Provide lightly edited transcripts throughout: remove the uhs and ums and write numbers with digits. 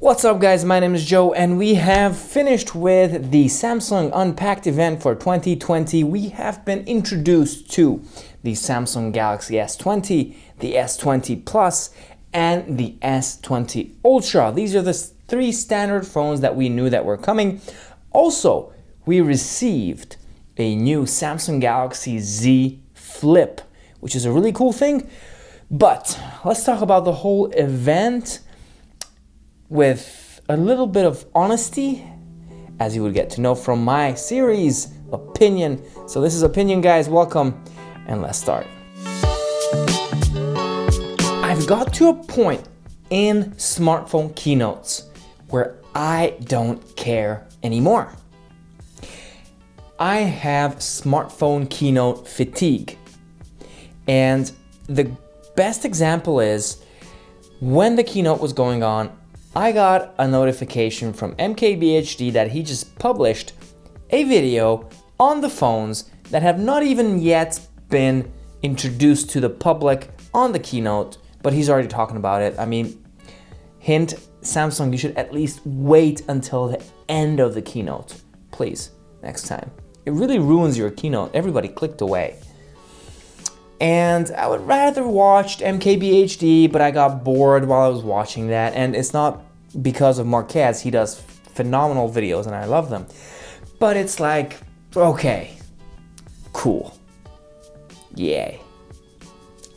What's up guys, my name is Joe and we have finished with the Samsung Unpacked event for 2020. We have been introduced to the Samsung Galaxy S20, the S20 Plus and the S20 Ultra. These are the three standard phones that we knew that were coming. Also, we received a new Samsung Galaxy Z Flip, which is a really cool thing. But let's talk about the whole event with a little bit of honesty, as you would get to know from my series, Opinion. So this is Opinion, guys. Welcome, and let's start. I've got to a point in smartphone keynotes where I don't care anymore. I have smartphone keynote fatigue. And the best example is when the keynote was going on, I got a notification from MKBHD that he just published a video on the phones that have not even yet been introduced to the public on the keynote, but he's already talking about it. I mean, hint, Samsung, you should at least wait until the end of the keynote, please, next time. It really ruins your keynote. Everybody clicked away. And I would rather watch MKBHD, but I got bored while I was watching that. And it's not because of Marquez. He does phenomenal videos and I love them. But it's like, okay, cool. Yay.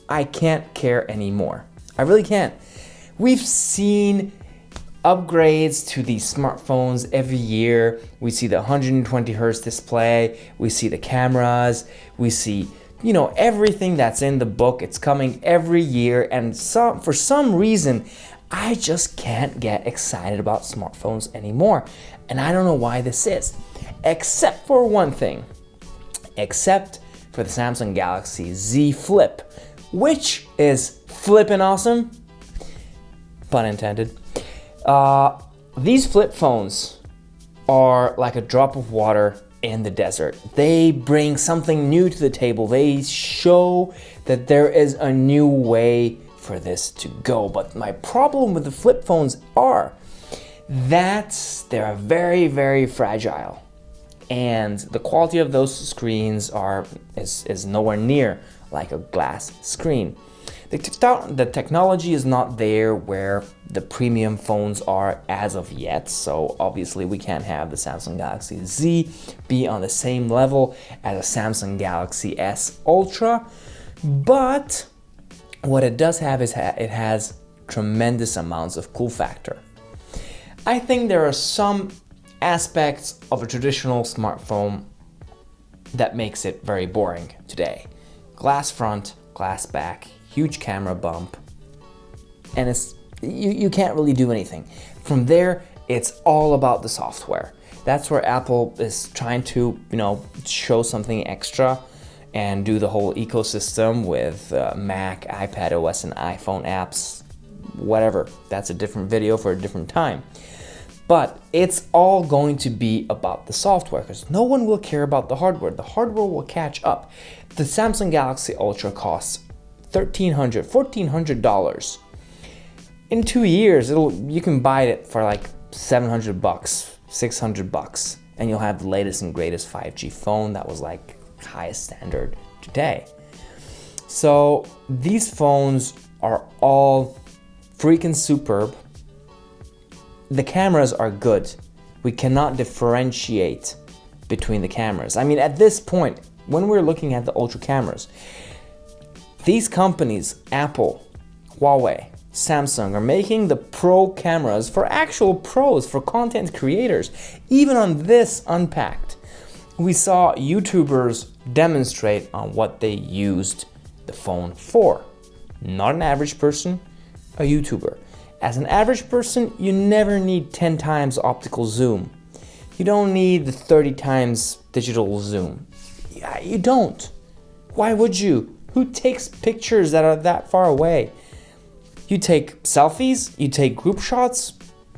I can't care anymore. I really can't. We've seen upgrades to these smartphones every year. We see the 120 Hz display. We see the cameras. We see everything that's in the book. It's coming every year, and for some reason I just can't get excited about smartphones anymore. And I don't know why this is, except for one thing, except for the Samsung Galaxy Z Flip, which is flippin' awesome, pun intended. These flip phones are like a drop of water in the desert. They bring something new to the table. They show that there is a new way for this to go. But my problem with the flip phones are that they're very, very fragile. And the quality of those screens is nowhere near like a glass screen. The technology is not there where the premium phones are as of yet, so obviously we can't have the Samsung Galaxy Z be on the same level as a Samsung Galaxy S Ultra, but what it does have is it has tremendous amounts of cool factor. I think there are some aspects of a traditional smartphone that makes it very boring today. Glass front, glass back, huge camera bump, and you can't really do anything. From there, it's all about the software. That's where Apple is trying to, show something extra and do the whole ecosystem with Mac, iPad OS, and iPhone apps, whatever. That's a different video for a different time. But it's all going to be about the software because no one will care about the hardware. The hardware will catch up. The Samsung Galaxy Ultra costs $1,400 in 2 years. You can buy it for like $700, $600, and you'll have the latest and greatest 5G phone that was like highest standard today. So these phones are all freaking superb. The cameras are good. We cannot differentiate between the cameras. I mean, at this point, when we're looking at the Ultra cameras, these companies, Apple, Huawei, Samsung, are making the pro cameras for actual pros, for content creators. Even on this Unpacked, we saw YouTubers demonstrate on what they used the phone for. Not an average person, a YouTuber. As an average person, you never need 10 times optical zoom. You don't need the 30 times digital zoom. You don't. Why would you? Who takes pictures that are that far away? You take selfies, you take group shots,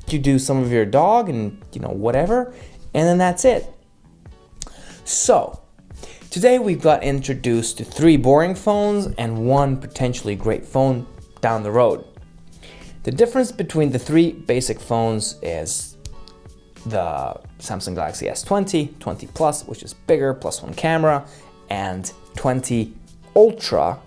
you do some of your dog and whatever, and then that's it. So, today we've got introduced to 3 boring phones and 1 potentially great phone down the road. The difference between the three basic phones is the Samsung Galaxy S20, 20 Plus, which is bigger, plus one camera, and 20 Ultra,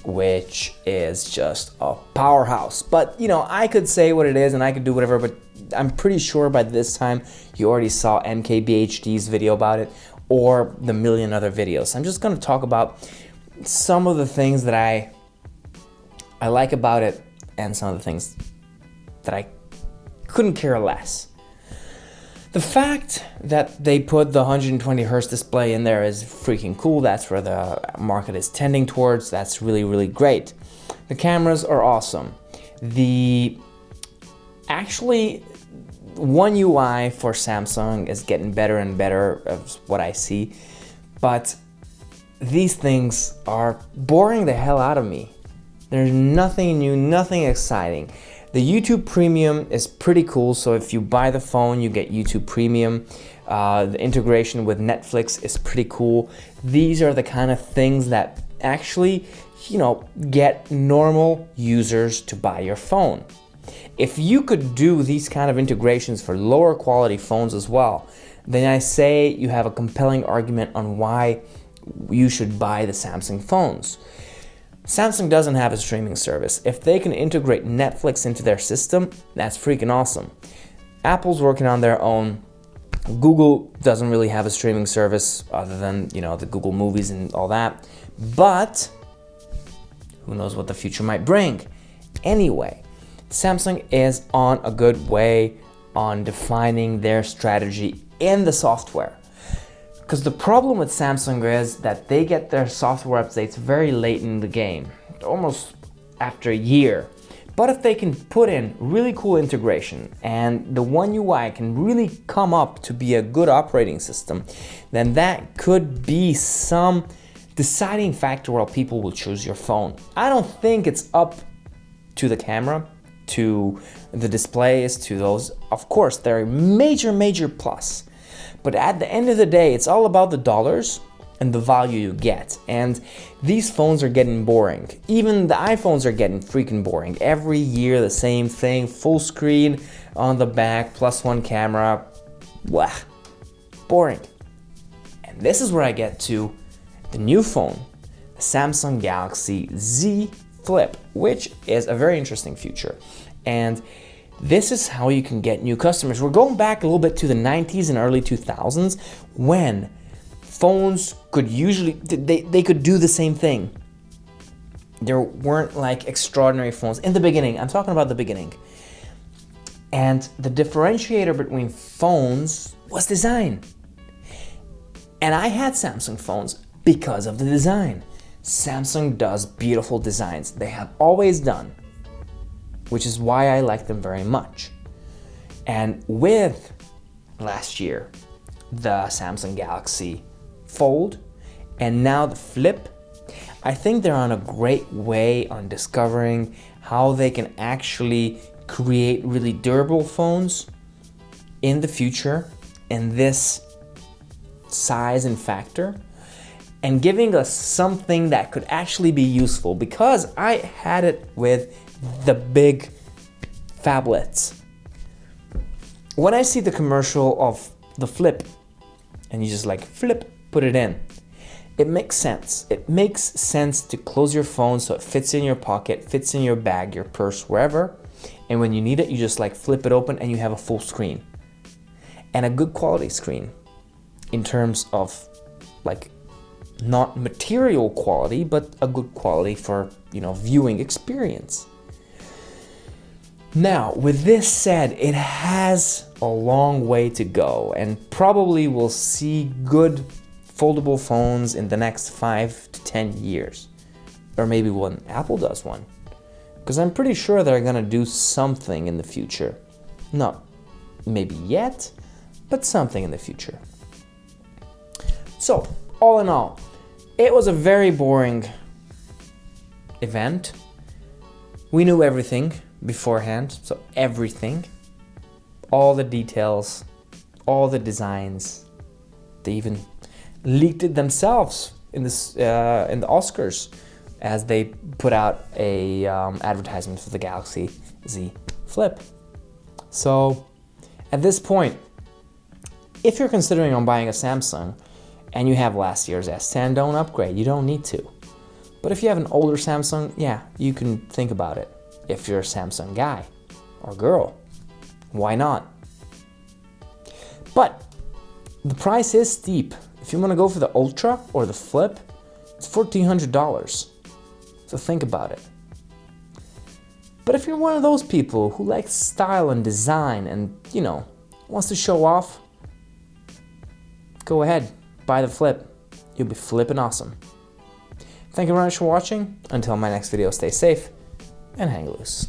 which is just a powerhouse. But you know, I could say what it is and I could do whatever, but I'm pretty sure by this time you already saw MKBHD's video about it or the million other videos. I'm just gonna talk about some of the things that I like about it and some of the things that I couldn't care less. The fact that they put the 120 Hz display in there is freaking cool. That's where the market is tending towards. That's really, really great. The cameras are awesome. Actually, One UI for Samsung is getting better and better, is what I see. But these things are boring the hell out of me. There's nothing new, nothing exciting. The YouTube Premium is pretty cool, so if you buy the phone, you get YouTube Premium. The integration with Netflix is pretty cool. These are the kind of things that actually, you know, get normal users to buy your phone. If you could do these kind of integrations for lower quality phones as well, then I say you have a compelling argument on why you should buy the Samsung phones. Samsung doesn't have a streaming service. If they can integrate Netflix into their system, that's freaking awesome. Apple's working on their own. Google doesn't really have a streaming service other than, you know, the Google movies and all that. But who knows what the future might bring. Anyway, Samsung is on a good way on defining their strategy in the software. Because the problem with Samsung is that they get their software updates very late in the game, almost after a year. But if they can put in really cool integration and the One UI can really come up to be a good operating system, then that could be some deciding factor where people will choose your phone. I don't think it's up to the camera, to the displays, to those. Of course, they're a major, major plus. But at the end of the day, it's all about the dollars and the value you get. And these phones are getting boring. Even the iPhones are getting freaking boring. Every year, the same thing, full screen on the back, plus one camera. Blah, boring. And this is where I get to the new phone, the Samsung Galaxy Z Flip, which is a very interesting feature. And this is how you can get new customers. We're going back a little bit to the 90s and early 2000s when phones could usually, they could do the same thing. There weren't like extraordinary phones in the beginning. I'm talking about the beginning. And the differentiator between phones was design. And I had Samsung phones because of the design. Samsung does beautiful designs. They have always done, which is why I like them very much. And with last year, the Samsung Galaxy Fold and now the Flip, I think they're on a great way on discovering how they can actually create really durable phones in the future in this size and factor, and giving us something that could actually be useful, because I had it with the big phablets. When I see the commercial of the Flip and you just like flip, put it in, it makes sense. It makes sense to close your phone so it fits in your pocket, fits in your bag, your purse, wherever. And when you need it, you just like flip it open and you have a full screen. And a good quality screen in terms of like not material quality, but a good quality for, you know, viewing experience. Now, with this said, it has a long way to go, and probably we'll see good foldable phones in the next 5 to 10 years. Or maybe when Apple does one. Because I'm pretty sure they're gonna do something in the future. Not maybe yet, but something in the future. So, all in all, it was a very boring event. We knew everything beforehand, so everything, all the details, all the designs. They even leaked it themselves in the Oscars as they put out a advertisement for the Galaxy Z Flip. So at this point, if you're considering on buying a Samsung and you have last year's S10, don't upgrade. You don't need to. But if you have an older Samsung, yeah, you can think about it. If you're a Samsung guy or girl, why not? But the price is steep. If you want to go for the Ultra or the Flip, it's $1,400. So think about it. But if you're one of those people who likes style and design and, you know, wants to show off, go ahead, buy the Flip. You'll be flipping awesome. Thank you very much for watching. Until my next video, stay safe and hang loose.